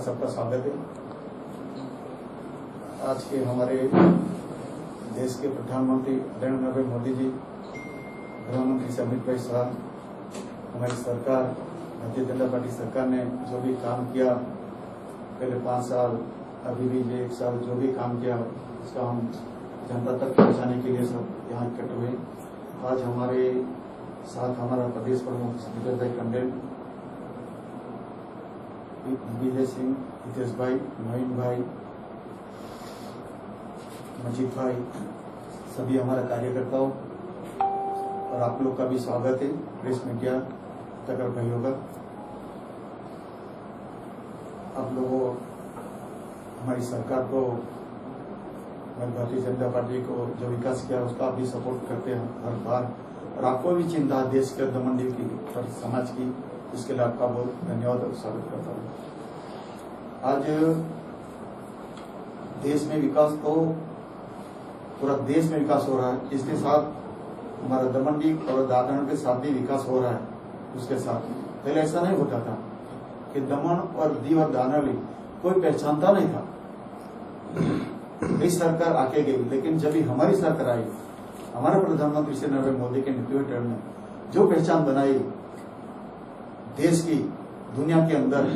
सबका स्वागत है। आज के हमारे देश के प्रधानमंत्री नरेंद्र मोदी जी, प्रधानमंत्री से अमित भाई शाह, हमारी सरकार भारतीय जनता पार्टी सरकार ने जो भी काम किया पहले 5 साल, अभी भी 1 साल जो भी काम किया उसका हम जनता तक पहुंचाने के लिए सब यहाँ इकट्ठे हुए। आज हमारे साथ हमारा प्रदेश प्रमुख स्पीकर भाई टंडन, विजय सिंह, हितेश भाई, मोइन भाई, मजीद भाई, सभी हमारा कार्यकर्ताओं और आप लोग का भी स्वागत है। प्रेस मीडिया तक भाइयों का, आप लोगों हमारी सरकार को, भारतीय जनता पार्टी को जो विकास किया उसका भी सपोर्ट करते हैं हर बार, और आपको भी चिंता देश के दमन की और समाज की, इसके लिए आपका बहुत धन्यवाद और स्वागत करता हूँ। आज देश में विकास तो पूरा देश में विकास हो रहा है, इसके साथ हमारा दमन और दादरा के साथ भी विकास हो रहा है। उसके साथ पहले ऐसा नहीं होता था कि दमन और दीव और दादरा कोई पहचानता नहीं था। इस सरकार आके गई, लेकिन जब भी हमारी सरकार आई, हमारे प्रधानमंत्री श्री नरेंद्र मोदी के नेतृत्व में जो पहचान बनाई देश की दुनिया के अंदर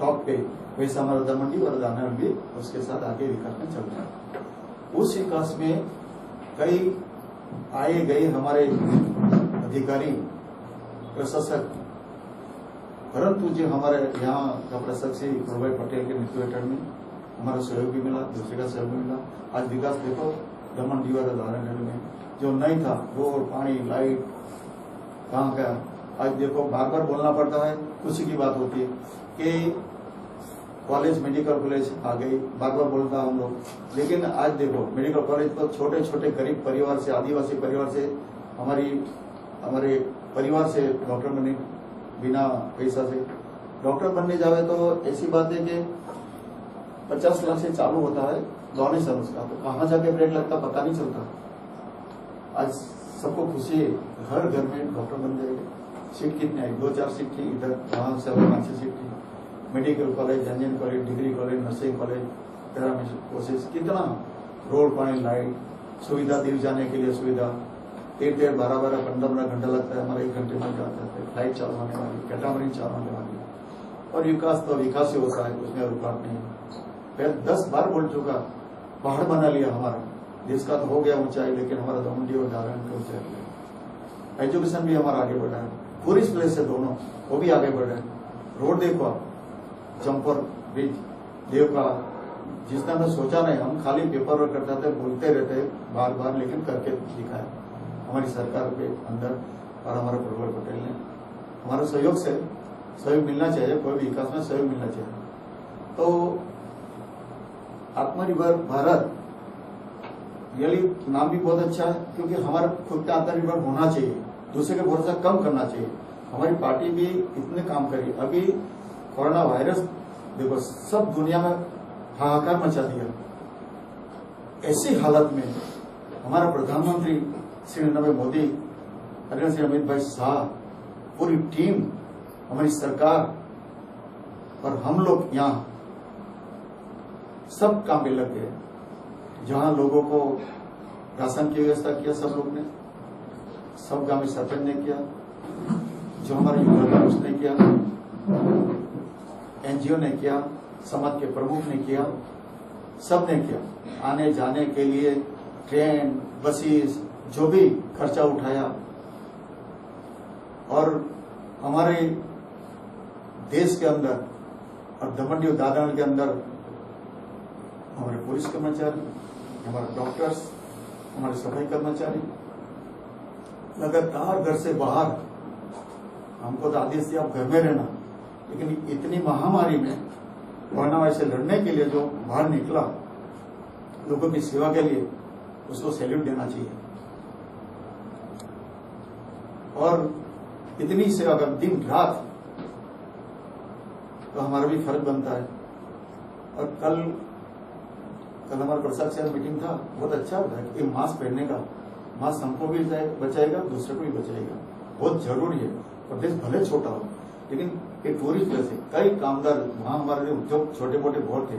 टॉप पे, वैसा हमारा दमन और दादरा भी उसके साथ आगे विकास में चल रहा है। उस विकास में कई आए गए हमारे अधिकारी, प्रशासक, परंतु जो हमारे यहाँ का प्रशासक श्री प्रभाई पटेल के नेतृत्व में हमारा सहयोग भी मिला, दूसरे का सहयोग भी मिला। आज विकास देखो दमन दीव और दादरा में जो नहीं था, रोड, पानी, लाइट कहाँ का, आज देखो बार बार बोलना पड़ता है, खुशी की बात होती है कि कॉलेज, मेडिकल कॉलेज आ गई, बार बार बोलता हम लोग, लेकिन आज देखो मेडिकल कॉलेज तो छोटे छोटे गरीब परिवार से, आदिवासी परिवार से, हमारे परिवार से डॉक्टर बने, बिना पैसा से डॉक्टर बनने जावे तो ऐसी बात है कि 50 लाख से चालू होता है डोनेशन उसका, तो कहाँ जाके ब्रेक लगता पता नहीं चलता। आज सबको खुशी है, हर घर में डॉक्टर बन जाएगा। सीट कितनी आई? 2-4 सीट थी इधर, वहां से 5-6 सीट थी। Medical college, engineering college, degree college, nursing college, paramedical courses, कितना रोड, पानी, लाइट, सुविधा, दिल जाने के लिए सुविधा, 13-13, 12-12, 15 घंटा लगता है, हमारा 1 घंटे में जाता है। फ्लाइट चालू होने वाली, कैटामरीन चालू होने वाली, और विकास तो विकास ही होता है, उसमें रुकावट नहीं है। फिर 10 बार बोल चुका, पहाड़ बना लिया हमारा देश का, तो हो गया ऊंचाई, लेकिन हमारा दमन और दादरा की ऊंचाई। एजुकेशन भी हमारा आगे बढ़ रहा है, टूरिस्ट प्लेस है दोनों, वो भी आगे बढ़ रहे हैं। रोड देखो आप, जम्पर ब्रिज देव का, जिसने हमने सोचा नहीं, हम खाली पेपर वर्क करते थे, बोलते रहते बार बार, लेकिन करके दिखाया हमारी सरकार के अंदर, और हमारे प्रभाई पटेल ने हमारे सहयोग से, सहयोग मिलना चाहिए, कोई भी विकास में सहयोग मिलना चाहिए। तो आत्मनिर्भर भारत ये नाम भी बहुत अच्छा है, क्योंकि हमारा खुद का आत्मनिर्भर होना चाहिए, दूसरे का भरोसा कम करना चाहिए। हमारी पार्टी भी इतने काम करी। अभी कोरोना वायरस देखो सब दुनिया में हाहाकार मचा दिया। ऐसी हालत में हमारा प्रधानमंत्री श्री नरेंद्र मोदी, श्री अमित भाई शाह, पूरी टीम, हमारी सरकार और हम लोग यहाँ सब काम पे लग गए। जहां लोगों को राशन की व्यवस्था किया सब लोग ने, सब गांव सरपंच ने किया, जो हमारे युवा उसने किया, एनजीओ ने किया, समाज के प्रमुख ने किया, सब ने किया। आने जाने के लिए ट्रेन, बसेस, जो भी खर्चा उठाया, और हमारे देश के अंदर और दमन और दादरा के अंदर हमारे पुलिस कर्मचारी, हमारे डॉक्टर्स, हमारे सफाई कर्मचारी लगातार घर से बाहर, हमको तो आदेश दिया आप घर में रहना, लेकिन इतनी महामारी में कोरोना वायरस से लड़ने के लिए जो बाहर निकला लोगों की सेवा के लिए, उसको सैल्यूट देना चाहिए। और इतनी सेवा कर दिन रात, तो हमारा भी फर्ज बनता है। और कल हमारा प्रसाद से मीटिंग था, बहुत अच्छा होता है कि मास्क पहनने का, मास्क हमको भी बचाएगा, दूसरे को भी बचाएगा, बहुत जरूरी है। प्रदेश भले छोटा हो, लेकिन कि टूरिस्ट जैसे कई कामगार वहां हमारे जो छोटे मोटे बहुत थे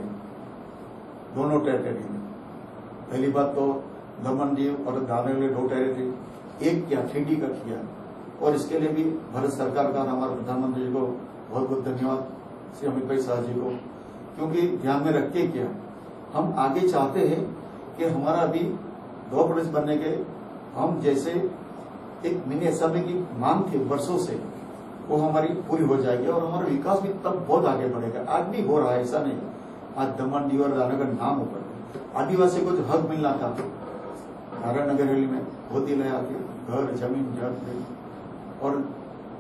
दोनों टेरिटरी में। पहली बात तो दमन दीव और दादरा में 2 टेरिटरी एक किया, 3D का किया, और इसके लिए भी भारत सरकार का हमारे प्रधानमंत्री जी को बहुत बहुत धन्यवाद, श्री अमित भाई शाह जी को, क्योंकि ध्यान में रख के किया। हम आगे चाहते हैं कि हमारा अभी 2 प्रदेश बनने के हम जैसे एक मिनी असेंबली की मांग थी वर्षों से, वो हमारी पूरी हो जाएगी और हमारा विकास भी तब बहुत आगे बढ़ेगा। आज भी हो रहा है, ऐसा नहीं। आज दमन दीव और दादरा का नाम ऊपर, आदिवासी को जो हक मिलना था दादरा नगर हवेली में वो दिलाया के घर जमीन जग, और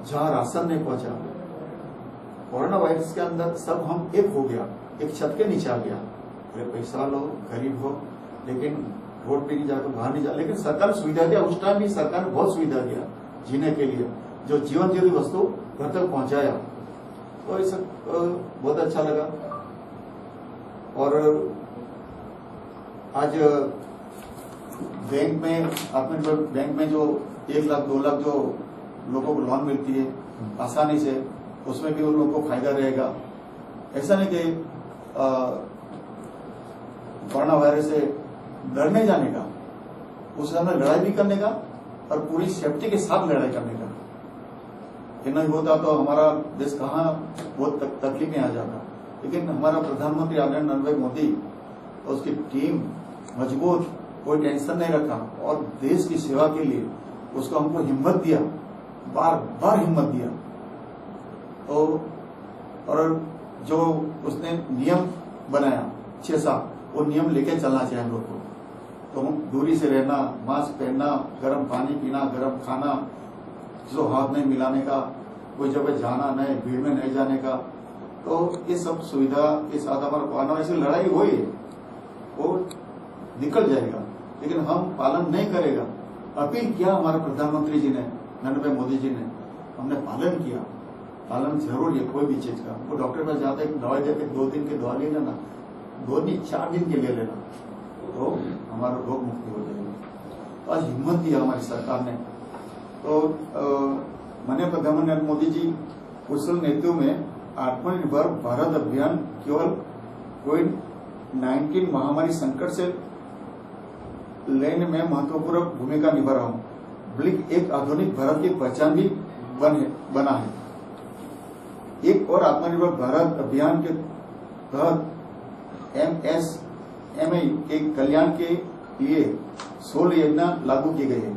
जहां राशन नहीं पहुंचा, कोरोना वायरस के अंदर सब हम एक हो गया, एक छत के नीचे आ गया। अरे पैसा लो, गरीब हो, लेकिन रोड पे नहीं जाकर बाहर नहीं जा, लेकिन सरकार ने सुविधा दिया। उस टाइम भी सरकार ने बहुत सुविधा दिया जीने के लिए, जो जीवन जरूरी वस्तु घर तक पहुंचाया, तो ये सब बहुत अच्छा लगा। और आज बैंक में आपने बैंक में जो 1 लाख 2 लाख जो लोगों को लोन मिलती है आसानी से, उसमें भी उन लोगों को फायदा रहेगा। ऐसा नहीं कि कोरोना वायरस से डरने जाने का, उस समय लड़ाई भी करने का और पूरी सेफ्टी के साथ लड़ाई करने का। ये नहीं होता तो हमारा देश कहाँ बहुत तकलीफ में आ जाता। लेकिन हमारा प्रधानमंत्री आदरणीय नरेंद्र भाई मोदी और उसकी टीम मजबूत, कोई टेंशन नहीं रखा और देश की सेवा के लिए उसको हमको हिम्मत दिया, बार बार हिम्मत दिया। तो और जो उसने नियम बनाया 6-7, वो नियम लेके चलना चाहिए हम लोग को। तो हम दूरी से रहना, मास्क पहनना, गर्म पानी पीना, गर्म खाना, जो हाथ नहीं मिलाने का, कोई जगह जाना नहीं, भीड़ में नहीं जाने का, तो ये सब सुविधा के साथ हमारा कोरोना वायरस से लड़ाई हुई है, वो निकल जाएगा। लेकिन हम पालन नहीं करेगा। अपील किया हमारे प्रधानमंत्री जी ने, नरेंद्र भाई मोदी जी ने, हमने पालन किया। पालन जरूर है कोई भी चीज का। वो डॉक्टर पास जाते हैं, दवाई देते 2 दिन की दवा ले लेना, 2 नहीं 4 दिन के लिए लेना, तो हमारा रोग मुक्ति हो जाएगी। तो आज हिम्मत दिया हमारी सरकार ने। तो माननीय प्रधानमंत्री नरेंद्र मोदी जी कुशल नेतृत्व में आत्मनिर्भर भारत अभियान केवल कोविड-19 महामारी संकट से लड़ने में महत्वपूर्ण भूमिका निभा रहा हूँ, बल्कि एक आधुनिक भारत की पहचान भी बना है। एक और आत्मनिर्भर भारत अभियान के तहत MSME के कल्याण के लिए 16 योजना लागू की गई है।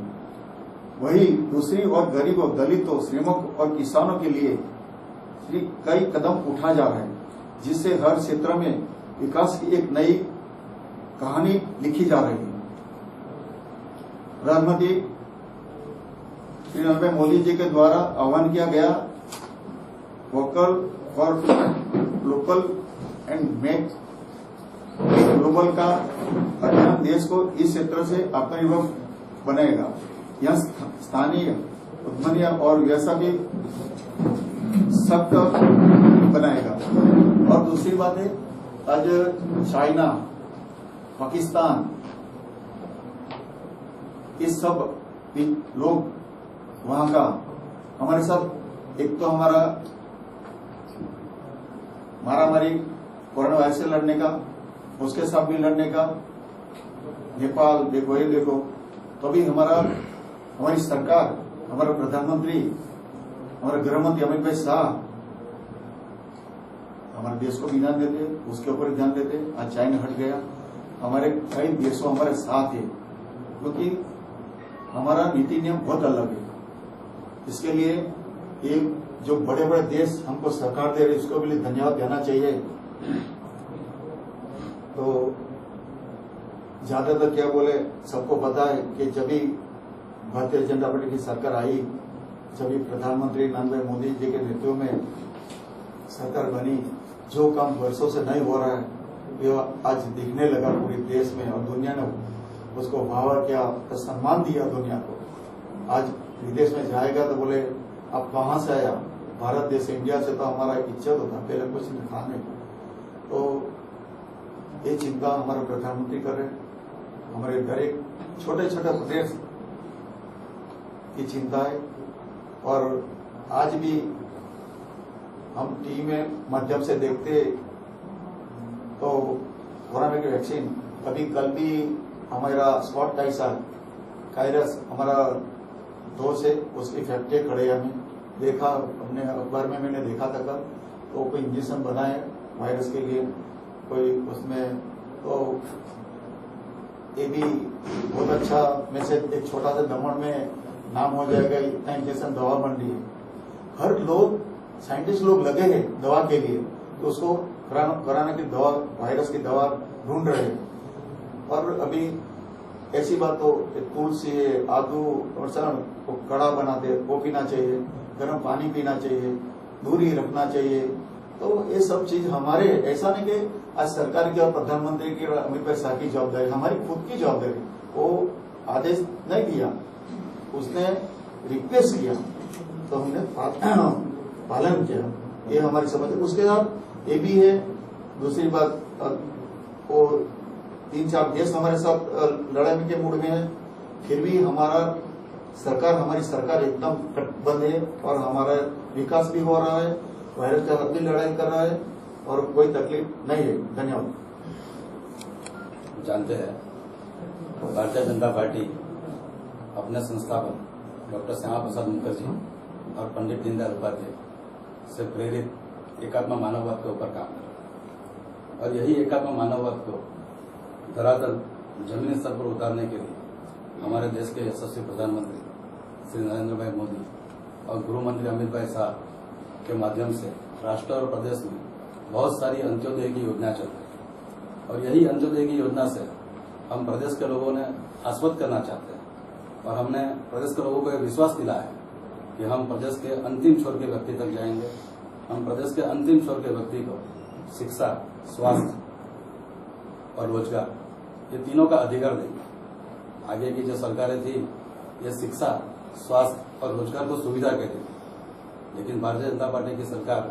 वही दूसरी ओर गरीबों, दलितों, श्रमिकों और किसानों के लिए कई कदम उठाए जा रहे हैं, जिससे हर क्षेत्र में विकास की एक नई कहानी लिखी जा रही है। प्रधानमंत्री श्री नरेंद्र मोदी जी के द्वारा आह्वान किया गया vocal for local and make global का अभियान देश को इस क्षेत्र से आत्मनिर्भर बनाएगा। यह स्थानीय उद्यमिया और व्यवसाय भी सख्त बनाएगा। और दूसरी बात है, आज चाइना, पाकिस्तान, इस सब लोग वहां का हमारे साथ, एक तो हमारा मारामारी कोरोना वायरस से लड़ने का, उसके साथ भी लड़ने का, नेपाल देखो, ये देखो, तो भी हमारी सरकार, हमारा प्रधानमंत्री, हमारे गृहमंत्री अमित भाई शाह हमारे देश को भी ध्यान देते, उसके ऊपर ध्यान देते। आज चाइना हट गया, हमारे कई देशों हमारे साथ है, क्योंकि हमारा नीति नियम बहुत अलग है। इसके लिए एक जो बड़े बड़े देश हमको सरकार दे रही, उसको भी धन्यवाद देना चाहिए। तो ज्यादातर क्या बोले, सबको पता है कि जब भी भारतीय जनता पार्टी की सरकार आई, जब भी प्रधानमंत्री नरेंद्र मोदी जी के नेतृत्व में सरकार बनी, जो काम वर्षों से नहीं हो रहा है, वो आज दिखने लगा पूरे देश में, और दुनिया ने उसको वाह किया, तो सम्मान दिया दुनिया को। आज विदेश में जाएगा तो बोले आप कहाँ से आया, भारत देश, इंडिया से, तो हमारा इज्जत होता, पहले कुछ नहीं था नहीं। तो ये चिंता हमारे प्रधानमंत्री कर रहे हैं, हमारे हर एक छोटे छोटे प्रदेश की चिंता है। और आज भी हम टीवी में माध्यम से देखते तो कोरोना की वैक्सीन अभी कल भी हमारा स्पॉट कायरस हमारा दोस्त है उसकी फैक्ट्री खड़े हमें देखा, हमने अखबार में मैंने देखा था कल, तो कोई इंजेक्शन बनाए वायरस के लिए कोई उसमें, तो ये भी बहुत अच्छा मैसेज। एक छोटा सा दमन में नाम हो जाएगा, इतना इंजेक्शन दवा बन रही है, हर लोग साइंटिस्ट लोग लगे हैं दवा के लिए, तो उसको कोरोना की दवा वायरस की दवा ढूंढ रहे हैं। और अभी ऐसी बात तो तुलसी है, आदू और सब कड़ा बनाते हैं, वो पीना चाहिए, गर्म पानी पीना चाहिए, दूरी रखना चाहिए। तो ये सब चीज हमारे, ऐसा नहीं कि आज सरकार की और प्रधानमंत्री की और अमित भाई शाह की जवाबदारी, हमारी खुद की जवाबदारी। वो आदेश नहीं दिया, उसने रिक्वेस्ट किया तो हमने पालन किया, ये हमारी समझ है। उसके साथ ये भी है, दूसरी बात, वो 3-4 देश हमारे साथ लड़ाई के मूड में है, फिर भी हमारी सरकार एकदम कटबंद है और हमारा विकास भी हो रहा है, वायरस के साथ भी लड़ाई कर रहा है और कोई तकलीफ नहीं है। धन्यवाद। जानते हैं भारतीय जनता पार्टी अपने संस्थापक डॉक्टर श्यामा प्रसाद मुखर्जी और पंडित दीनदयाल उपाध्याय से प्रेरित एकात्म मानववाद के ऊपर काम कर रहा है, और यही एकात्म मानववाद को धरातल जमीनी स्तर पर उतारने के लिए हमारे देश के यशस्वी प्रधानमंत्री श्री नरेंद्र भाई मोदी और गृह मंत्री अमित भाई शाह के माध्यम से राष्ट्र और प्रदेश में बहुत सारी अंत्योदय की योजना चल रही है, और यही अंत्योदय की योजना से हम प्रदेश के लोगों ने आश्वस्त करना चाहते हैं, और हमने प्रदेश के लोगों को यह विश्वास दिलाया है कि हम प्रदेश के अंतिम छोर के व्यक्ति तक जाएंगे। हम प्रदेश के अंतिम छोर के व्यक्ति को शिक्षा, स्वास्थ्य और रोजगार, ये तीनों का अधिकार देंगे। आगे की जो सरकारें थी ये शिक्षा, स्वास्थ्य और रोजगार को सुविधा कहती थी, लेकिन भारतीय जनता पार्टी की सरकार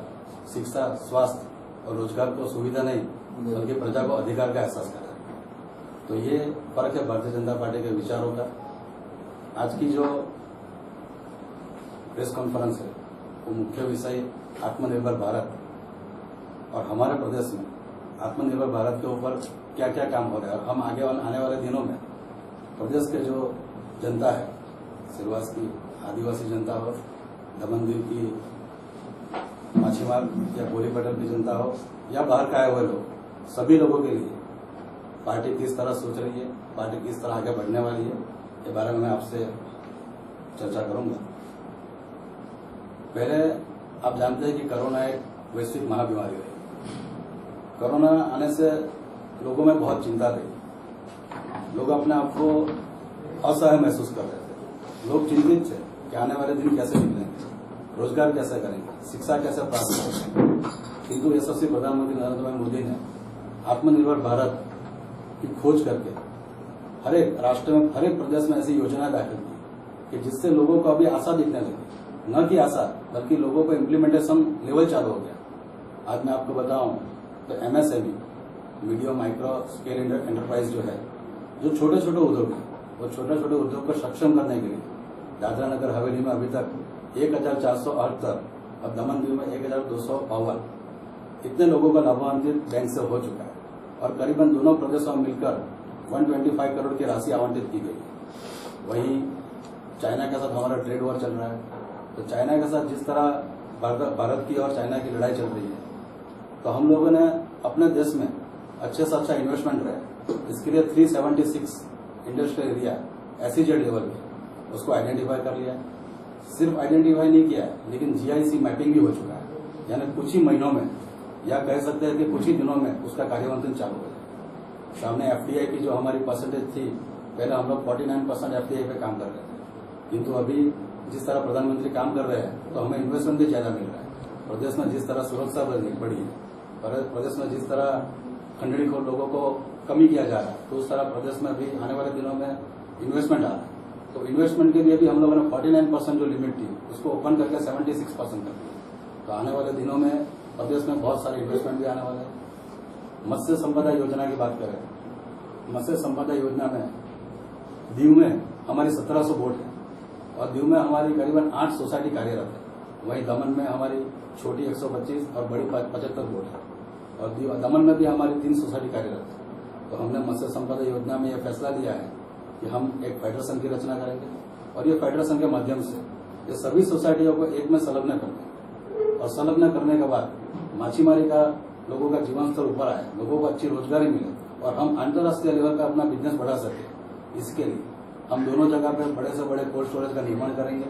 शिक्षा, स्वास्थ्य और रोजगार को सुविधा नहीं बल्कि प्रजा को अधिकार का एहसास कर रही है। तो ये फर्क है भारतीय जनता पार्टी के विचारों का। आज की जो प्रेस कॉन्फ्रेंस है वो मुख्य विषय आत्मनिर्भर भारत और हमारे प्रदेश में आत्मनिर्भर भारत के ऊपर क्या क्या काम हो रहा है, और हम आने वाले दिनों में प्रदेश के जो जनता है, सिलवास की आदिवासी जनता हो, दमन दीव की माछीमार या बोली पटेल की जनता हो, या बाहर के आए हुए लोग, सभी लोगों के लिए पार्टी किस तरह सोच रही है, पार्टी किस तरह आगे बढ़ने वाली है, ये बारे में मैं आपसे चर्चा करूंगा। पहले आप जानते हैं कि कोरोना एक वैश्विक महाबीमारी रही। कोरोना आने से लोगों में बहुत चिंता थी, लोग अपने आप को असहाय महसूस कर रहे थे, लोग चिंतित थे कि आने वाले दिन कैसे निकलेंगे, रोजगार कैसे करेंगे, शिक्षा कैसे प्राप्त करेंगे। किंतु यशस्वी प्रधानमंत्री नरेंद्र भाई मोदी ने आत्मनिर्भर भारत की खोज करके हर एक राष्ट्र में, हर एक प्रदेश में ऐसी योजना दाखिल की कि जिससे लोगों को अभी आशा दिखने लगी, न कि आशा बल्कि लोगों को इम्प्लीमेंटेशन लेवल चालू हो गया। आज मैं आपको बताऊं तो MSME, medium micro scale enterprise जो है, जो छोटे छोटे उद्योग है, वो छोटे छोटे उद्योग को सक्षम करने के लिए दादरा नगर हवेली में अभी तक 1478, अब दमन दीव में 1252 इतने लोगों का लाभान्वित बैंक से हो चुका है, और करीबन दोनों प्रदेशों में मिलकर 125 करोड़ की राशि आवंटित की गई। वहीं चाइना के साथ हमारा ट्रेड वॉर चल रहा है, तो चाइना के साथ जिस तरह भारत की और चाइना की लड़ाई चल रही है, तो हम लोगों ने अपने देश में अच्छे से अच्छा इन्वेस्टमेंट रहे, इसके लिए 376 इंडस्ट्रियल एरिया SEZ लेवल पे उसको आइडेंटिफाई कर लिया। सिर्फ आइडेंटिफाई नहीं किया है, लेकिन GIC मैपिंग भी हो चुका है, यानी कुछ ही महीनों में, या कह सकते हैं कि कुछ ही दिनों में उसका कार्यान्वयन चालू हो जाए। सामने FDI की जो हमारी परसेंटेज थी, पहले हम लोग 49% FDI पे काम कर रहे थे, किंतु अभी जिस तरह प्रधानमंत्री काम कर रहे हैं तो हमें इन्वेस्टमेंट भी ज्यादा मिल रहा है। प्रदेश में जिस तरह सुरक्षा बढ़ी है, प्रदेश में जिस तरह खंडड़ीखोर लोगों को कमी किया जा रहा है, तो उस तरह प्रदेश में भी आने वाले दिनों में इन्वेस्टमेंट आ रहा है। तो इन्वेस्टमेंट के लिए भी हम लोगों ने 49% जो लिमिट थी उसको ओपन करके 76% कर दिया। तो आने वाले दिनों में प्रदेश में बहुत सारे इन्वेस्टमेंट भी आने वाले हैं। मत्स्य संपदा योजना की बात करें, मत्स्य संपदा योजना में दीव में हमारी 1700 बोट है, और दीव में हमारी करीबन 8 सोसाइटी कार्यरत है। वहीं दमन में हमारी छोटी 125 और बड़ी 75 बोर्ड है। और दमन में भी हमारी 3 सोसाइटी कार्यरत है। तो हमने मत्स्य संपदा योजना में यह फैसला लिया है कि हम एक फेडरेशन की रचना करेंगे और ये फेडरेशन के माध्यम से ये सभी सोसाइटियों को एक में संलग्न करेंगे और संलग्न करने के बाद मछीमारी का लोगों का जीवन स्तर ऊपर आए, लोगों को अच्छी रोजगारी मिले और हम अंतर्राष्ट्रीय लेवल का अपना बिजनेस बढ़ा सके। इसके लिए हम दोनों जगह पे बड़े से बड़े कोल्ड स्टोरेज का निर्माण करेंगे।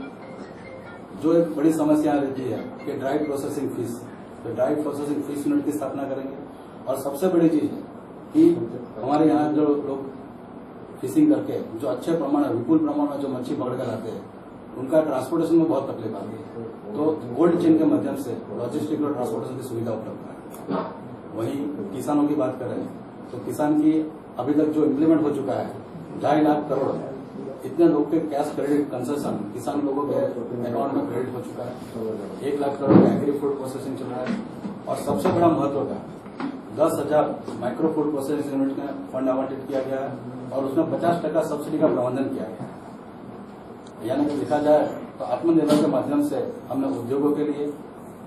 जो एक बड़ी समस्या रहती है कि ड्राई प्रोसेसिंग फीस, तो ड्राई प्रोसेसिंग फीस यूनिट की स्थापना करेंगे। और सबसे बड़ी चीज है कि हमारे यहाँ जो लोग फिशिंग करके जो अच्छे प्रमाण विपुल प्रमाण में जो मच्छी पकड़ कर लाते हैं उनका ट्रांसपोर्टेशन में बहुत तकलीफ आती है। तो कोल्ड चेन के माध्यम से लॉजिस्टिक और ट्रांसपोर्टेशन की सुविधा उपलब्ध है। वहीं किसानों की बात करें तो किसान की अभी तक जो इम्प्लीमेंट हो चुका है 2.5 लाख करोड़ इतने लोग के कैश क्रेडिट कंसेशन किसान लोगों के अकाउंट में क्रेडिट हो चुका है। 1 लाख करोड़ का एग्री फूड प्रोसेसिंग चल रहा है और सबसे बड़ा महत्व का 10,000 माइक्रो फूड प्रोसेसिंग यूनिट में फंड आवंटित किया गया है और उसमें 50% सब्सिडी का प्रबंधन किया गया है। यानी कि देखा जाए तो आत्मनिर्भर के माध्यम से हमने उद्योगों के लिए,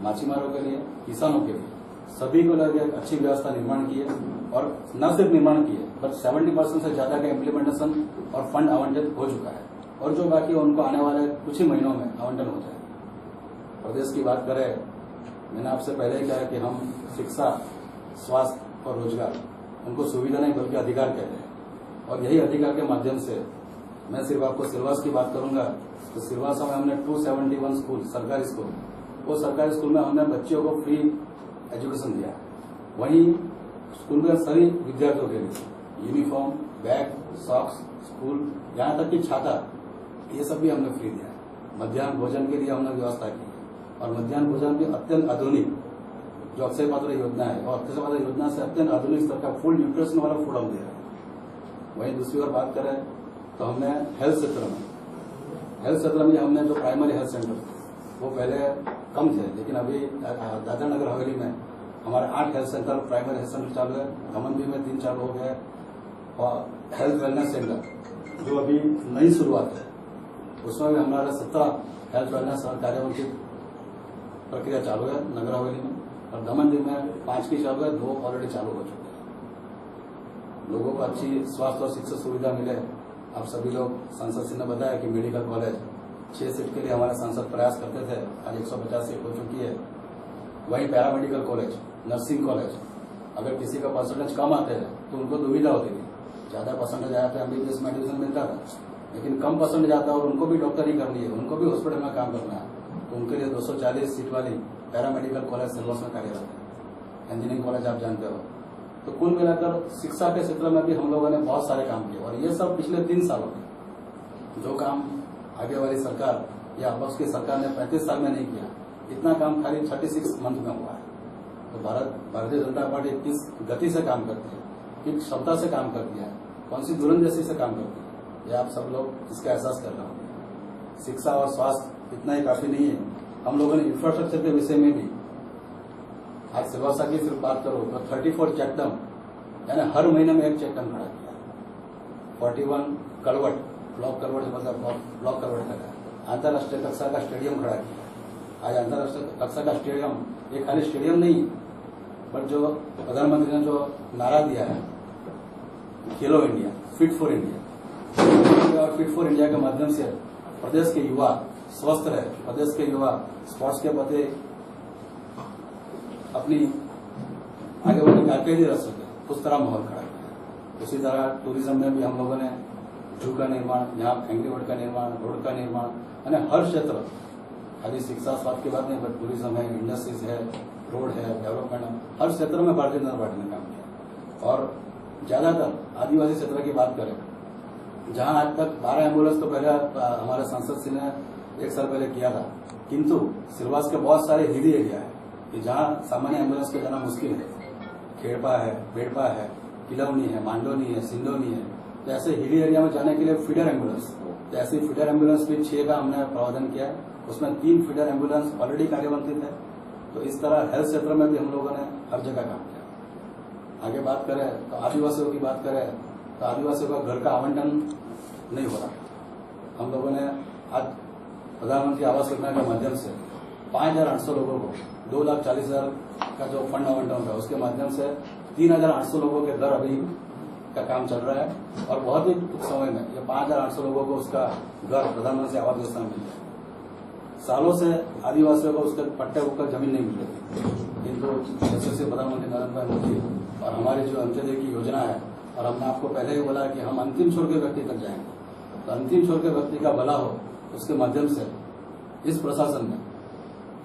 मछीमारों के लिए, किसानों के लिए सभी को लेकर एक अच्छी व्यवस्था निर्माण की है और न सिर्फ निर्माण की है बट 70% से ज्यादा का इम्प्लीमेंटेशन और फंड आवंटित हो चुका है और जो बाकी है उनको आने वाले कुछ ही महीनों में आवंटन हो जाएगा। प्रदेश की बात करें, मैंने आपसे पहले ही कहा कि हम शिक्षा, स्वास्थ्य और रोजगार उनको सुविधा नहीं बल्कि अधिकार कहते हैं और यही अधिकार के माध्यम से मैं सिर्फ आपको सिलवास की बात करूंगा तो सिलवासा में हमने 271 स्कूल, सरकारी स्कूल, वो सरकारी स्कूल में हमने बच्चों को फ्री एजुकेशन दिया। वहीं स्कूल में सभी विद्यार्थियों के लिए यूनिफॉर्म, बैग, सॉक्स, स्कूल, यहाँ तक कि छाता, ये सब भी हमने फ्री दिया। मध्याह्न भोजन के लिए हमने व्यवस्था की और मध्याह्न भोजन भी अत्यंत आधुनिक जो अक्षय पात्र योजना है और अक्षय पात्र योजना से अत्यंत आधुनिक स्तर का फुल न्यूट्रिशन वाला फूड हम दे रहे हैं। वहीं दूसरी ओर बात करें तो हमने हेल्थ क्षेत्र में हमने जो प्राइमरी हेल्थ सेंटर वो पहले कम थे लेकिन अभी दादरा नगर हवेली में हमारे 8 health centre, primary health centre चालू है। दमन में 3 चालू हो गए और हेल्थ वेलनेस सेंटर जो अभी नई शुरुआत है उसमें भी हमारा 17 हेल्थ वेलनेस कार्यों की प्रक्रिया चालू है नगर हवेली में और दमन में 5 की चालू है, 2 ऑलरेडी चालू हो चुके हैं। लोगों को अच्छी स्वास्थ्य और शिक्षा सुविधा मिले। आप सभी लोग सांसद सिंह ने बताया कि मेडिकल कॉलेज 6 सीट के लिए हमारे सांसद प्रयास करते थे, आज 150 सीट हो चुकी है। वहीं पैरामेडिकल कॉलेज, नर्सिंग कॉलेज, अगर किसी का परसेंटेज कम आते हैं तो उनको दुविधा होती थी, ज्यादा परसेंटेज आया तो एमबीबीएस में एडमिशन मिलता था, लेकिन कम परसेंटेज आता है और उनको भी डॉक्टरी करनी है, उनको भी हॉस्पिटल में काम करना है तो उनके लिए 240 सीट वाली पैरामेडिकल कॉलेज सिलवास में कार्यरत है। इंजीनियरिंग कॉलेज आप जानते हो। तो कुल मिलाकर शिक्षा के क्षेत्र में भी हम लोगों ने बहुत सारे काम किए और ये सब पिछले 3 सालों में जो काम आगे वाली सरकार या विपक्ष की सरकार ने 35 साल में नहीं किया, इतना काम खाली 36 मंथ में हुआ है। तो भारतीय जनता पार्टी किस गति से काम करती है, किस क्षमता से काम करती है, कौन सी दुरंदेशी से काम करती है, ये आप सब लोग इसका एहसास कर रहे होंगे। शिक्षा और स्वास्थ्य इतना ही काफी नहीं है, हम लोगों ने इंफ्रास्ट्रक्चर के विषय में भी आज सिलवासा की सिर्फ बात करो तो 34 चेक डैम यानी हर महीने में 1 चेक डैम खड़ा किया, 41 कलवट, ब्लॉक कलवट मतलब ब्लॉक कलवट लगा, अंतर्राष्ट्रीय कक्षा का स्टेडियम खड़ा किया। आज अंतर्राष्ट्रीय कक्षा का स्टेडियम एक खाली स्टेडियम नहीं बट जो प्रधानमंत्री ने जो नारा दिया है खेलो इंडिया, फिट फॉर इंडिया और फिट फॉर इंडिया के माध्यम से प्रदेश के युवा स्वस्थ रहे, प्रदेश के युवा स्पोर्ट्स के प्रति अपनी आगे बढ़ने की कारकर्दगी रख सके, उस तरह माहौल खड़ा किया। उसी तरह टूरिज्म में भी हम लोगों ने जू का निर्माण, यहाँ एंग्री बर्ड का निर्माण, रोड का निर्माण, यानी हर क्षेत्र, खाली शिक्षा स्वास्थ्य की बात नहीं बट टूरिज्म है, इंडस्ट्रीज है, रोड है, डेवलपमेंट है, हर क्षेत्र में भारतीय जनता पार्टी ने काम किया। और ज्यादातर आदिवासी क्षेत्र की बात करें जहां आज तक 12 एम्बुलेंस तो पहले हमारे सांसद सिंह ने 1 साल पहले किया था, किंतु सिलवास के बहुत सारे हिली एरिया है कि जहां सामान्य एम्बुलेंस को जाना मुश्किल है, खेड़पा है, बेड़पा है, किलौनी है, मांडोनी है, सिंडोनी है, तो ऐसे हिली एरिया में जाने के लिए फीडर एम्बुलेंस, तो ऐसी फीडर एम्बुलेंस भी 6 का हमने प्रावधान किया है, उसमें 3 फीडर एम्बुलेंस ऑलरेडी कार्यवंतित है। तो इस तरह हेल्थ क्षेत्र में भी हम लोगों ने हर जगह काम किया। आगे बात करें तो आदिवासियों की बात करें तो आदिवासियों का घर का आवंटन नहीं हो रहा। हम लोगों ने आज प्रधानमंत्री आवास योजना के माध्यम से 5,800 लोगों को 2,40,000 का जो फंड आवंटन होता है उसके माध्यम से 3,800 लोगों के घर अभी का काम चल रहा है और बहुत ही कुछ समय में ये 5,800 लोगों को उसका घर प्रधानमंत्री आवास योजना में मिल जाए। सालों से आदिवासियों को उसके पट्टे ऊपर जमीन नहीं मिल रही, किंतु यशस्वी प्रधानमंत्री नरेंद्र भाई मोदी और हमारी जो अंत्योदय की योजना है, और हमने आपको पहले ही बोला कि हम अंतिम छोर के व्यक्ति तक जाएंगे, तो अंतिम छोर के व्यक्ति का भला हो उसके माध्यम से इस प्रशासन ने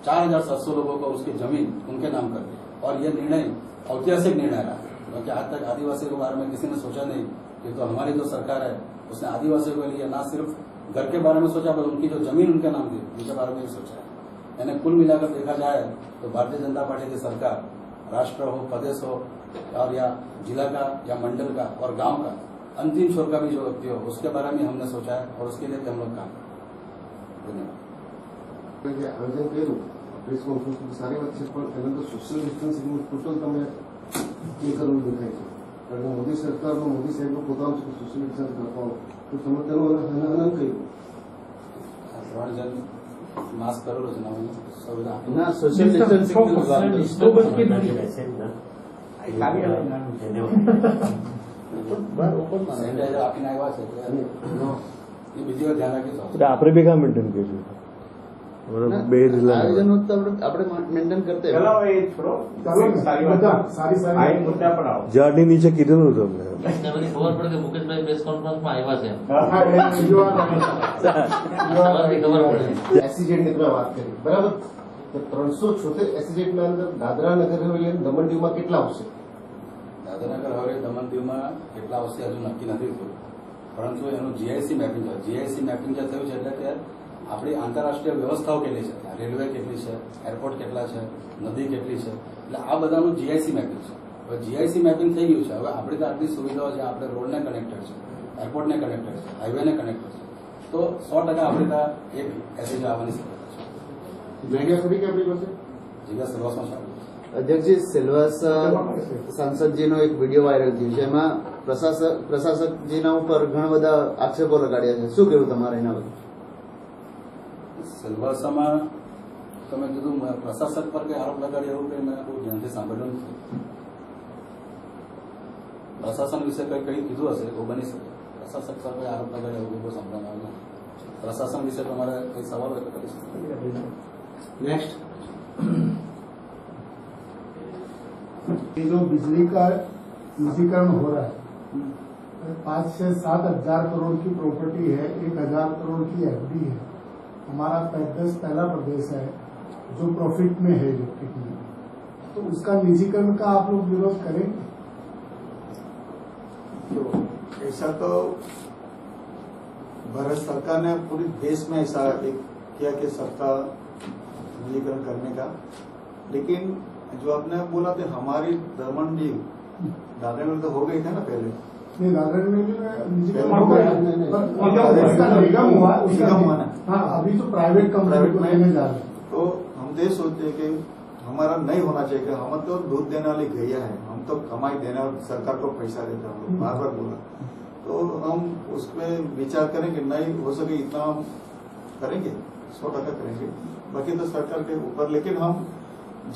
4,700 लोगों को उसकी जमीन उनके नाम कर दी और यह निर्णय ऐतिहासिक निर्णय रहा, क्योंकि आज तक आदिवासियों के बारे में किसी ने सोचा नहीं। कि तो हमारी जो सरकार है उसने आदिवासियों के लिए न सिर्फ घर के बारे में सोचा, बल्कि उनकी जो जमीन उनके नाम दी उनके बारे में भी सोचा है। यानी कुल मिलाकर देखा जाए तो भारतीय जनता पार्टी की सरकार राष्ट्र हो, प्रदेश हो और या जिला का या मंडल का और गांव का अंतिम छोर का भी जो व्यक्ति हो उसके बारे में हमने सोचा है और उसके लिए भी हम लोग काम करें। धन्यवाद। आयोजन કર્યું પ્રેસ કોન્ફરન્સ સારી વાત છે, પણ એના તો સોશિયલ ડિસ્ટન્સિંગનું ટોટલ તમે એ કરવું દેખાય છે, કારણ કે મોદી સરકારનું મોદી સાહેબનું પોતાનું સોશિયલ ડિસ્ટન્સ રાખવાનું તો તમે તેનું હનન કર્યું. 3 જણ માસ્ક કરેલો છે ના સોશિયલ સેનિટાઈઝર આપીને આવ્યા છે એ બીજી વાર ધ્યાન રાખીશું. આપણે બી કામ મેન્ટેન કરીશું. બે જિલ્લા આયોજન તો આપણે મેન્ટેન કરते हैं. ચલો એ છોડો, સારી વાત સારી આ એક મુદ્દા પર આવો. ઝાડની નીચે કીધું નતું તમને. મને ખબર પડે કે મુકેશભાઈ પ્રેસ કોન્ફરન્સમાં આવ્યા છે. ખબર પડે એસીજેટની તમે વાત કરી, બરાબર? તો 376 એસીજેટના અંદર દાદરા નગર હવેલી અને દમણ દીવમાં કેટલા આવશે? દાદરાનગર હવેલી દમણ દીવમાં કેટલા આવશે હજુ નક્કી નથી થયું, પરંતુ એનું જીઆઈસી મેપિંગ છે. જીઆઈસી મેપિંગ જે થયું છે એટલે કે આપણી આંતરરાષ્ટ્રીય વ્યવસ્થાઓ કેટલી છે, રેલવે કેટલી છે, એરપોર્ટ કેટલા છે, નદી કેટલી છે, એટલે આ બધાનું જીઆઈસી મેપિંગ છે. હવે જીઆઈસી મેપિંગ થઈ ગયું છે. હવે આપણી તો આટલી સુવિધાઓ છે, આપણે રોડને કનેક્ટેડ છે, એરપોર્ટને કનેક્ટેડ છે, હાઈવેને કનેક્ટેડ છે, તો 100% આપણી ત્યાં એક એસએજી આવવાની શક્યતા છે. જગ્યા સુધી કે આપણી પાસે જગ્યા સેલવાસમાં ચાલુ છે. અધ્યક્ષજી, સેલવાસ સાંસદજીનો એક વિડીયો વાયરલ થયો છે, એમાં પ્રશાસકજીના ઉપર ઘણા બધા આક્ષેપો લગાડ્યા છે, શું કહેવું તમારે એના પર? સેલવાસામાં તમે કીધું પ્રશાસક પર કઈ આરોપ લગાડે એવું કઈ મેં બહુ ધ્યાનથી સાંભળ્યું નથી. પ્રશાસન વિશે કઈ કીધું હશે એવું બની શકે. પ્રશાસક પર કઈ આરોપ લગાડે એવું બહુ સાંભળવામાં આવ્યું નથી. प्रशासन विषय तुम्हारा कोई सवाल व्यक्त कर सकते? नेक्स्ट, ये जो बिजली का निजीकरण हो रहा है, 5 से 7 हजार करोड़ की प्रॉपर्टी है, 1,000 करोड़ की एफडी है. हमारा पैदस पहला प्रदेश है जो प्रॉफिट में है इलेक्ट्रिक में, तो उसका निजीकरण का आप लोग विरोध करेंगे? तो ऐसा तो भारत सरकार ने पूरे देश में ऐसा एक किया कि सबका निजीकरण करने का, लेकिन जो आपने बोला था हमारी दमन डीव दादरा में तो हो गई थे ना पहले. नहीं, दादरा में भी निजीकरण हो गया, उसका निगम हुआ ना. हाँ, अभी तो प्राइवेट कंपनी को लेने जा रहे हैं. तो हम तो सोचते हैं कि हमारा नहीं होना चाहिए कि हम तो दूध देने वाली गैया है, हम तो कमाई देने और सरकार को पैसा देते हैं, हम लोग बार बार बोला. तो हम उसमें विचार करेंगे, नहीं हो सके इतना हम करेंगे, 100% करेंगे, बाकी तो सरकार के ऊपर. लेकिन हम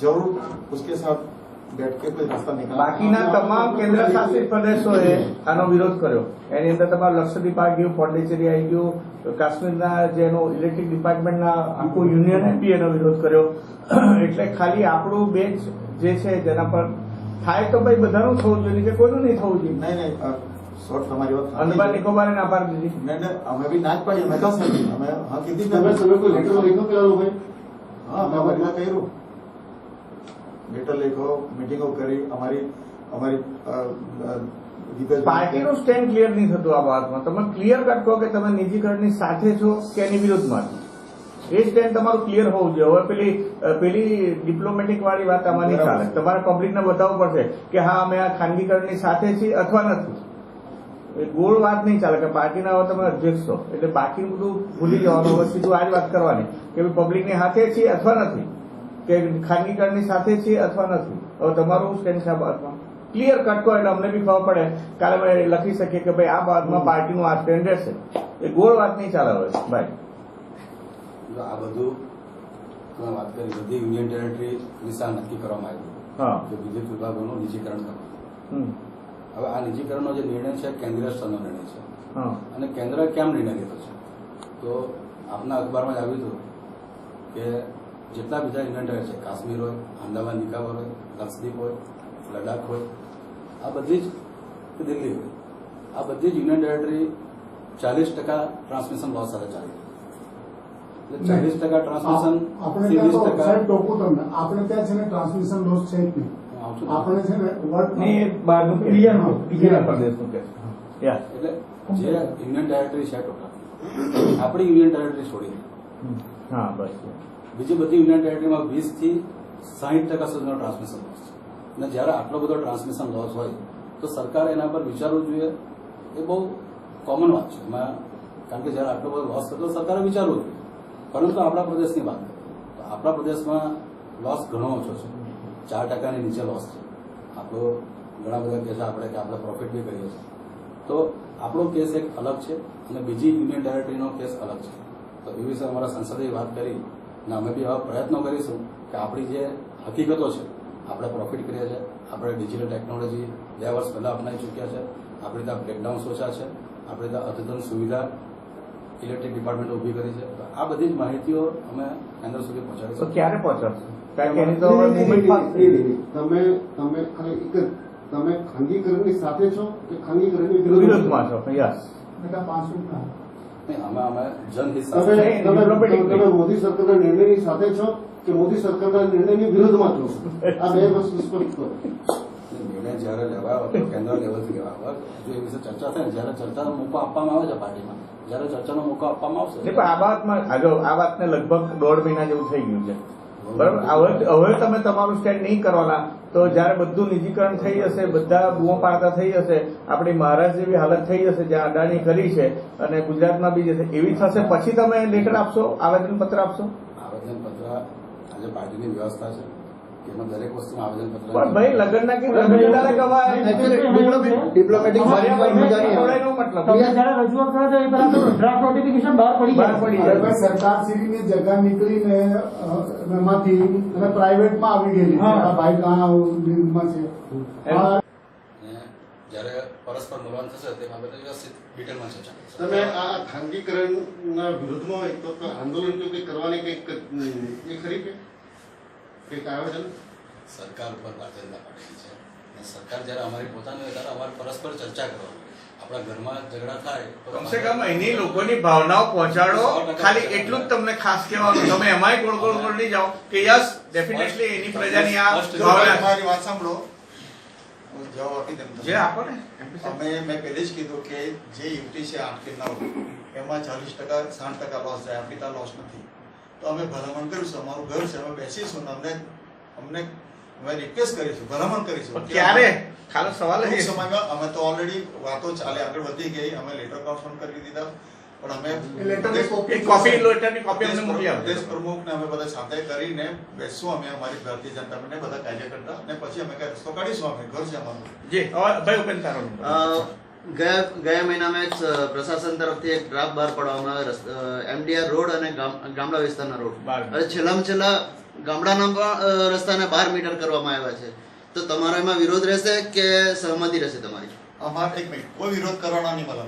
जरूर उसके साथ बैठ के कोई रास्ता निकाल. બાકીના તમામ કેન્દ્ર શાસિત પ્રદેશોએ આનો વિરોધ કર્યો. એની અંદર તમારું લક્ષદ્વીપ આવી ગયું, પોંડિચેરી આવી ગયું, કાશ્મીરના જેનો ઇલેક્ટ્રિક ડિપાર્ટમેન્ટના આખું યુનિયન બી એનો વિરોધ કર્યો. એટલે ખાલી આપણું બેચ જે છે જેના પર થાય તો ભાઈ બધાનું થવું જોઈએ કે કોઈનું નહીં થવું જોઈએ. नहीं नहीं शॉर्ट हमारी बात અંદમાન નિકોબારે ના પાડી દીધી. नहीं नहीं हमें भी नाच पड़ी, मैं तो नहीं हमें हाँ कितनी તમે કોઈ લેટર લખ્યો પેલા ભાઈ? हाँ मैं बढ़िया कह लेटर लिखो, मीटिंगो करी, हमारी हमारी પાર્ટીનું સ્ટેન્ડ ક્લિયર નહીં થતું આ વાતમાં. તમે ક્લિયર કટ કહો કે તમે નિજીકરણની સાથે છો કે એની વિરુદ્ધમાં છો. એ સ્ટેન્ડ તમારું ક્લિયર હોવું જોઈએ. હવે પેલી ડિપ્લોમેટિક વાળી વાત આમાં નહીં ચાલે. તમારે પબ્લિકને બતાવવું પડશે કે હા અમે આ ખાનગીકરણની સાથે છીએ અથવા નથી. એ ગોળ વાત નહીં ચાલે કે પાર્ટીના હવે તમે અધ્યક્ષ છો એટલે બાકીનું બધું ભૂલી જવાનું. હવે સીધું આ જ વાત કરવાની કે પબ્લિકની સાથે છીએ અથવા નથી, કે ખાનગીકરણની સાથે છીએ અથવા નથી. હવે તમારું સ્ટેન્ડ છે આ બાબતમાં ક્લિયર કટ કહો એટલે અમને બી ખબર પડે. કાલે અમે લખી શકીએ કે ભાઈ આ બાબતમાં પાર્ટીનું આ સ્ટેન્ડ રહેશે. એ ગોળ વાત નહીં ચાલે હવે ભાઈ. આ બધું તમે વાત કરી બધી યુનિયન ટેરેટરી વિશે નક્કી કરવામાં હા. આવ્યું કે વિદ્યુત વિભાગોનું નિજીકરણ કરવું. હમ. હવે આ નિજીકરણનો જે નિર્ણય છે કેન્દ્રીય સ્તરનો નિર્ણય છે હા. અને કેન્દ્ર કેમ નિર્ણય લીધો છે તો આપના અખબારમાં જ આવ્યું હતું કે જેટલા બીજા યુનિયન ટેરેટરી છે કાશ્મીર હોય, આંદામાન નિકોબાર હોય, લક્ષદ્વીપ હોય, લદ્દાખ હોય, આ બધી જ દિલ્હી હોય, આ બધી જ યુનિયન ટેરેટરી 40% ટ્રાન્સમિશન લોસ સાથે ચાલી રહી. એટલે 40% ટ્રાન્સમિશન આપણે થી ત્યાં તો 20% સાહેબ ટોકું તમને આપણે ત્યાં છે ને ટ્રાન્સમિશન લોસ છે જ નહીં. આવશું. આપણે છે ને ને એ બહારનું કે બીજા પ્રદેશનું કે યા એટલે જે યુનિયન ટેરેટરી છે ટોટલ આપણી યુનિયન ટેરેટરી છોડીને હા બસ બીજી બધી યુનિયન ટેરેટરીમાં 20 થી 60% સુધીનો ટ્રાન્સમિશન લોસ છે. અને જ્યારે આટલો બધો ટ્રાન્સમિશન લોસ હોય તો સરકારે એના પર વિચારવું જોઈએ. એ બહુ કોમન વાત છે એમાં, કારણ કે જ્યારે આટલો બધો લોસ થતો સરકારે વિચારવું જોઈએ. પરંતુ આપણા પ્રદેશની વાત કરીએ તો આપણા પ્રદેશમાં લોસ ઘણો ઓછો છે, 4%ની નીચે લોસ છે. આપણો ઘણા બધા કહે છે આપણે કે આપણે પ્રોફિટ બી કરીએ છીએ. તો આપણો કેસ એક અલગ છે અને બીજી યુનિયન ટેરેટરીનો કેસ અલગ છે. તો એ વિશે અમારા સંસદે વાત કરી અને અમે બી એવા પ્રયત્નો કરીશું કે આપણી જે હકીકતો છે, આપણે પ્રોફિટ કરીએ છીએ, આપણે ડિજિટલ ટેકનોલોજી 2 વર્ષ પહેલાં અપનાવી ચૂક્યા છે, આપણે ત્યાં બ્રેકડાઉન્સ ઓછા છે, આપણે ત્યાં અદ્યતન સુવિધા ઇલેક્ટ્રિક ડિપાર્ટમેન્ટ ઊભી કરી છે. તો આ બધી જ માહિતીઓ અમે કેન્દ્ર સુધી તો પહોંચાડીશું. ક્યારે પહોંચાડશે? કારણ કે એની તો હવે movement fast થઈ ગઈ. તમે ખાલી એક જ તમે ખાનગીકરણની સાથે છો કે ખાનગીકરણની વિરોધમાં વિરોધમાં છો યસ બેટા 5 મિનિટના નહીં, અમે જનહિત તમે સાથે તમે મોદી સરકારના નિર્ણયની સાથે છો કે મોદી સરકારના નિર્ણયની વિરોધમાં છો? આ બે વસ્તુ સ્પષ્ટ કરો. નિર્ણય જયારે લેવાયો હતો કેન્દ્ર લેવલથી લેવાયો જો એ વિશે ચર્ચા થાય જયારે ચર્ચાનો મોકો આપવામાં આવે છે પાર્ટીમાં, જયારે ચર્ચાનો મોકો આપવામાં આવશે નહીં, પણ આ બાબતમાં આ વાતને લગભગ 1.5 મહિના જેવું થઈ ગયું છે બરાબર. હવે તમે તમારું સ્ટેન્ડ નહીં કરવાના તો જયારે બધું નિજીકરણ થઈ જશે, બધા બૂમો પાડતા થઈ જશે, આપણી મહારાષ્ટ્ર જેવી હાલત થઈ જશે જ્યાં અદાણી કરી છે અને ગુજરાતમાં બી જશે, એવી થશે પછી તમે લેટર આપશો, આવેદનપત્ર આપશો? આવેદનપત્ર આજે પાર્ટીની વ્યવસ્થા છે એમાં દરેક વસ્તુમાં આવેદનપત્ર પણ ભાઈ લગ્નના કે લગ્નના ગવાય ડિપ્લોમેટિક મતલબ જયારે રજૂઆત કરે છે એ પહેલા તો ડ્રાફ્ટ નોટિફિકેશન બહાર પડી બહાર જાય. પડી અરે જાય. ભાઈ સરકારશ્રીની જગ્યા નીકળીને એમાંથી અને પ્રાઇવેટમાં આવી ગયેલી છે. હા. આ ભાઈ કાં લીડમાં છે આ અને જયારે પરસ્પર મૂલવાન થશે તે બાબતે વ્યવસ્થિત ડિટેલમાં ચર્ચા કરશે. તમે આ ખાનગીકરણના વિરોધમાં હોય તો આંદોલન તો કંઈક કરવાની કંઈક એ ખરી કે કંઈક આયોજન સરકાર ઉપર ભારતીય જનતા પાર્ટી છે અને સરકાર જયારે અમારી પોતાની હોય ત્યારે અમારે પરસ્પર ચર્ચા કરવાની. આપણા ઘરમાં ઝઘડા થાય તો કમસે કમ એની લોકોની ભાવનાઓ પહોંચાડો. ખાલી એટલું જ તમને ખાસ કહેવાનું, તમે એમાંય ગોળ ગોળ ગોળ નહીં જાઓ કે યસ ડેફિનેટલી એની પ્રજાની આ ભાવના મારી વાત સાંભળો, હું જવાબ આપી દઉં તમને. જે આપો ને મેં પહેલે જ કીધું કે જે યુટી છે 8 કે 9 એમાં 40% 60% લોસ જાય, આપણી ત્યાં લોસ નથી. તો અમે ભલામણ કરીશું, અમારું ઘર છે, અમે બેસીશું ને અમને અમે રિક્વેસ્ટ કરીશું, ભલામણ કરીશું. પણ ક્યારે? ખાલી સવાલ જ ટૂંક એ છે. સમયમાં અમે તો ઓલરેડી વાતો ચાલે આગળ વધી ગઈ, અમે લેટર કોન્ફરન્સ કરી દીધા, પણ અમે એક કોપી લેટરની કોપી અમને મોકલી આપો. પ્રદેશ પ્રમુખને અમે બધા સાથે કરીને બેસશું, અમે અમારી ભારતીય જનતા પાર્ટીને બધા કાર્યકર્તા, અને પછી અમે કઈ રસ્તો કાઢીશું. અમે ઘર છે અમારું. જી હવે ભાઈ ઉપેન તારો ગયા મહિનામાં એક પ્રશાસન તરફથી એક ડ્રાફ્ટ બહાર પાડવામાં આવ્યો એમડીઆર રોડ અને ગામડા વિસ્તારના રોડ. બહાર. હવે છેલ્લામાં છેલ્લા ગામડાના પણ રસ્તાને 12 મીટર કરવામાં આવ્યા છે. તો તમારો એમાં વિરોધ રહેશે કે સહમતિ રહેશે તમારી? અમારે એક મિનિટ, કોઈ વિરોધ કરવાનો નહીં મળે.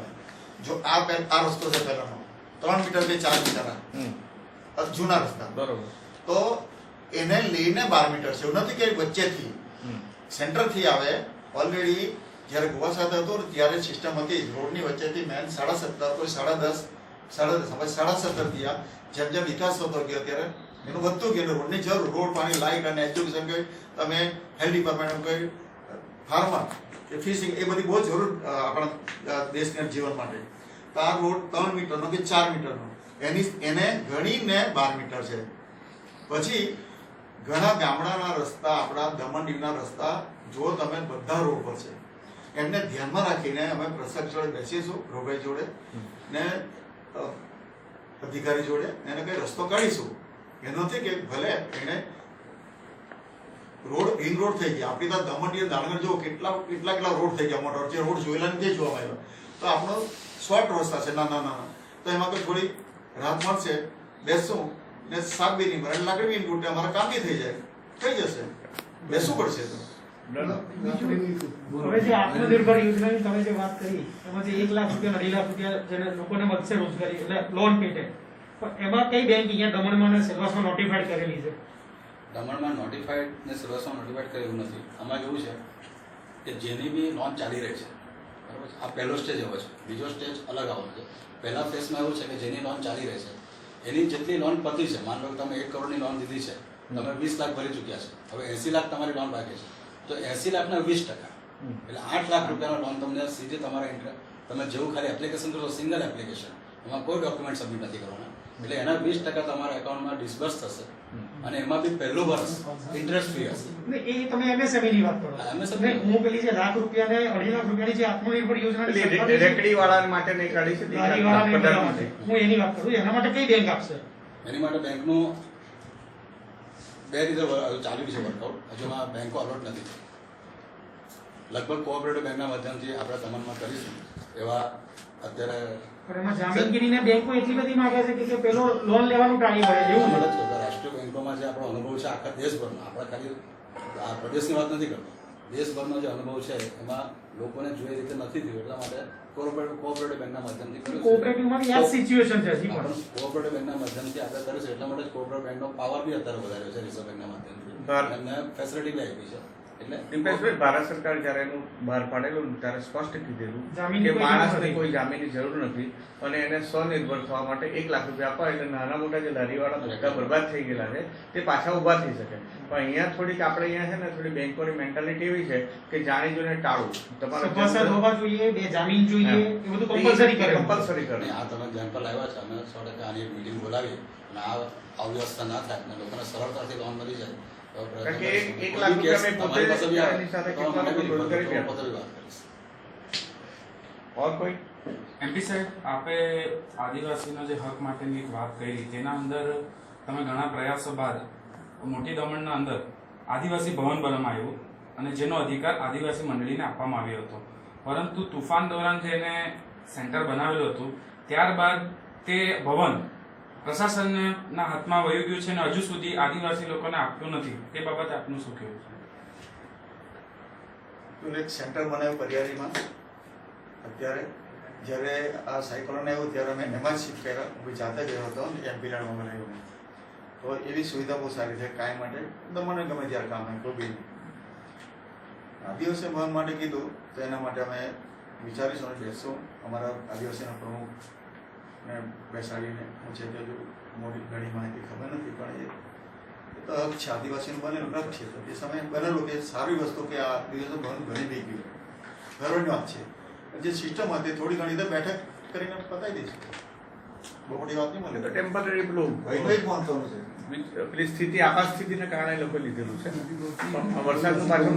જો આ રસ્તો છે પહેલાનો 3 મીટર કે 4 મીટર જૂના રસ્તા, બરોબર. તો એને લઈને 12 મીટર છે. એવું નથી કે વચ્ચેથી સેન્ટરથી આવે. ઓલરેડી જયારે ગોવા સાથે હતો ત્યારે સિસ્ટમ હતી રોડની વચ્ચેથી મેન 17.5 કોઈ 10.5 17.5 થયા. જેમ જેમ વિકાસ થતો ગયો ત્યારે એનું વધતું ગયું. રોડની જરૂર, રોડ, પાણી, લાઇટ અને એજ્યુકેશન કોઈ તમે હેલ્થ ડિપાર્ટમેન્ટ કોઈ ફાર્મર કે ફિશિંગ એ બધી બહુ જરૂર આપણા દેશના જીવન માટે. તો આ રોડ 3 મીટરનો કે 4 મીટરનો એને ગણીને 12 મીટર છે. પછી ઘણા ગામડાના રસ્તા, આપણા દમણ દીવના રસ્તા જો તમે બધા રોડ પર છે, એમને ધ્યાનમાં રાખીને અમે પ્રશાસક જોડે બેસીશું, રોભાઈ જોડે ને અધિકારી જોડે એને કઈ રસ્તો કાઢીશું. એ નથી કે ભલે એને રોડ રિંગ રોડ થઈ ગયા, આપણી ત્યાં દમણ દાણગર જો કેટલા રોડ થઈ ગયા મોટા, જે રોડ જોયેલા નથી જોવા આવ્યા. તો આપણો શોર્ટ રસ્તા છે નાના નાના, તો એમાં કોઈ થોડી રાહત મળશે. બેસશું, ને શાક બી નહીં ભરાય, લાકડી બી તૂટે, અમારા કામ બી થઈ જાય, થઈ જશે, બેસવું પડશે તો. હવે જે આત્મનિર્ભર યોજનાની તમે જે વાત કરી એમાં જે 1 લાખ રૂપિયા 2.5 લાખ રૂપિયા જેને લોકોને મળશે રોજગારી એટલે લોન પેટે, પણ એમાં કઈ બેંક અહીંયા દમણમાં અને સેલ્વાસમાં નોટિફાઈડ કરેલી છે? દમણમાં નોટિફાઈડ ને સર્વસમાં નોટિફાઈડ કરેલું નથી. આમાં કેવું છે કે જેની બી લોન ચાલી રહી છે, બરાબર છે, આ પહેલો સ્ટેજ એવો છે. બીજો સ્ટેજ અલગ આવવાનો છે. પહેલા ફેઝમાં એવું છે કે જેની લોન ચાલી રહી છે એની જેટલી લોન પતી છે, માન લો કે તમે 1 કરોડની લોન લીધી છે, તમે 20 લાખ ભરી ચૂક્યા છે, હવે 80 લાખ તમારી લોન બાકી છે, તો 80 લાખના 20%, એટલે 8 લાખ રૂપિયાનો લોન તમને સીધી તમારા તમે જેવું ખાલી એપ્લિકેશન કરો, સિંગલ એપ્લિકેશન, એમાં કોઈ ડોક્યુમેન્ટ સબમિટ નથી કરવાના, એટલે એના 20% તમારા એકાઉન્ટમાં ડિસ્બર્સ થશે, અને એમાં બી પહેલું વર્ષ ઇન્ટરેસ્ટ ફ્રી હશે. એ તમે MSME ની વાત કરો. MSME. હું પેલી જે લાખ રૂપિયા ને 2.5 લાખ રૂપિયાની જે આત્મનિર્ભર યોજના રેકડી વાળા માટે નહીં કાઢી છે, હું એની વાત કરું, એના માટે કઈ બેંક આપશે? એની માટે બેંકનું બે રીતે ચાલુ છે વર્કઆઉટ. હજુ એમાં બેંકો અલોટ નથી થઈ. લગભગ કોઓપરેટિવ બેંકના માધ્યમથી આપણે દમણમાં કરીશું એવા અત્યારે પણ એમાં જામીનગીરીને બેંકો એટલી બધી માંગે છે કે પેલો લોન લેવાનું ટાળી પડે એવું મળે છે. રાષ્ટ્રીય બેંકોમાં જે આપણો અનુભવ છે આખા દેશભરમાં, આપણે ખાલી આ પ્રદેશની વાત નથી કરતો, દેશભરનો જે અનુભવ છે એમાં લોકોને જોઈએ રીતે નથી થયું, એટલા માટે કોઓપરેટિવ બેંકના માધ્યમથી કરીશું. કોઓપરેટિવમાં આ સિચ્યુએશન છે હજી પણ. કોઓપરેટિવ બેંકના માધ્યમથી આપણે કરીશું, એટલા માટે કોઓપરેટિવ બેંકનો પાવર બી અત્યારે વધાર્યો છે રિઝર્વ બેંકના માધ્યમથી, એમને ફેસિલિટી બી આપી છે. એટલે દીપેશભાઈ, ભારત સરકાર જયારે એનું બહાર પાડેલું ત્યારે સ્પષ્ટ કીધેલું જામીનની કે કોઈ માણસને જરૂર કોઈ જામીનની જરૂર નથી અને એને સ્વનિર્ભર થવા માટે 1 લાખ રૂપિયા આપવા એટલે નાના મોટા જે લારીવાળા બધા બરબાદ થઈ ગયેલા છે તે પાછા ઊભા થઈ શકે. પણ અહીંયા થોડીક આપણે અહીંયા છે ને થોડી બેંકોની મેન્ટાલિટી એવી છે કે જાણી જોઈને ટાળવું. સભાસદ હોવા જોઈએ, 2 જામીન જોઈએ, એ બધું કમ્પલસરી કરે. કમ્પલસરી કરે. આ તમે ધ્યાન પર લાવ્યા છે, અમે 100% આની મિટિંગ બોલાવી અને આ અવ્યવસ્થા ના થાય અને લોકોને સરળતાથી લોન મળી જાય. કારણ કે 1 લાખ રૂપિયા મેં પોતે એની સાથે કેટલા લોકો રોજગારી બી આપે. ઓર કોઈ એમપી સાહેબ, આપે આદિવાસીનો જે હક માટેની એક વાત કરી, તેના અંદર તમે ઘણા પ્રયાસો બાદ મોટી દમણના અંદર આદિવાસી ભવન બનાવવામાં આવ્યું અને જેનો અધિકાર આદિવાસી મંડળીને આપવામાં આવ્યો હતો, પરંતુ તુફાન દોરાન જેને સેન્ટર બનાવેલું હતું ત્યારબાદ તે ભવન પ્રશાસનના હાથમાં વહી ગયું છે અને હજુ સુધી આદિવાસી લોકોને આપ્યું નથી. તે બાબતે આપનું શું કહેવું છે? એક સેન્ટર બનાવ્યું પરિયારીમાં. અત્યારે જ્યારે આ સાયક્લોન આવ્યું ત્યારે અમે એમાં જ શિફ્ટ કર્યા. હું જાતે ગયો હતો એમપી લાડમાં બનાવ્યું, તો એવી સુવિધા બહુ સારી છે કાયમ માટે. મને ગમે ત્યારે કામ હોય કોઈ બી. આદિવાસી ભવન માટે કીધું તો એના માટે અમે વિચારીશું અને બેસશું. અમારા આદિવાસીના પ્રમુખને બેસાડીને પૂછે કે હજુ મોટી ઘણી માહિતી ખબર નથી, પણ એ તો હક છે, આદિવાસીનું બનેલું હક છે. તો તે સમયે બનેલું કે સારી વસ્તુ કે આ આદિવાસી ભવન બની બી ગયું, ગર્વની વાત છે. જે સિસ્ટમ હતી થોડી ઘણી તો બેઠક કરીને પતાવી દઈશું, બહુ મોટી વાત નહીં મળે. ટેમ્પરરી પેલું વાંધવાનું છે. પેલી સ્થિતિ આપાત સ્થિતિને કારણે લોકો લીધેલું છે. વરસાદનું પાછું